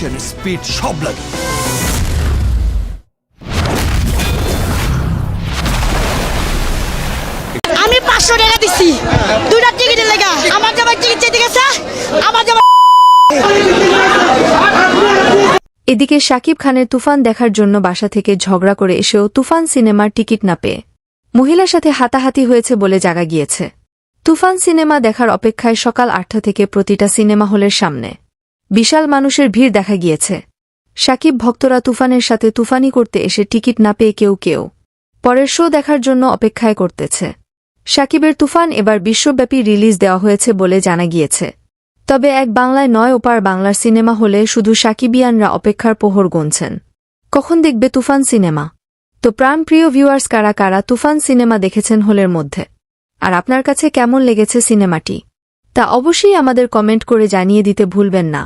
Speed সব লাগে। আমি 500 টাকা দিছি দুইটা টিকিটের লাগা। আমার জামাই টিকিট চাইতে গেছে, আমার জামাই। এদিকে শাকিব খানের তুফান দেখার জন্য বাসা থেকে ঝগড়া করে এসেও তুফান সিনেমার টিকিট না পেয়ে মহিলার সাথে হাতাহাতি হয়েছে বলে জানা গিয়েছে। তুফান সিনেমা দেখার অপেক্ষায় সকাল 8টা থেকে প্রতিটা সিনেমা হলের সামনে বিশাল মানুষের ভিড় দেখা গিয়েছে। শাকিব ভক্তরা তুফানের সাথে তুফানি করতে এসে টিকিট না পেয়ে কেউ কেউ পরের শো দেখার জন্য অপেক্ষায় করতেছে। শাকিবের তুফান এবার বিশ্বব্যাপী রিলিজ দেওয়া হয়েছে বলে জানা গিয়েছে। তবে এক বাংলায় 9 ওপার বাংলার সিনেমা হলে শুধু শাকিবিয়ানরা অপেক্ষার প্রহর গুনছেন কখন দেখবে তুফান সিনেমা। তো প্রাণপ্রিয় ভিউয়ার্স, কারা কারা তুফান সিনেমা দেখেছেন হলের মধ্যে, আর আপনার কাছে কেমন লেগেছে সিনেমাটি তা অবশ্যই আমাদের কমেন্ট করে জানিয়ে দিতে ভুলবেন না।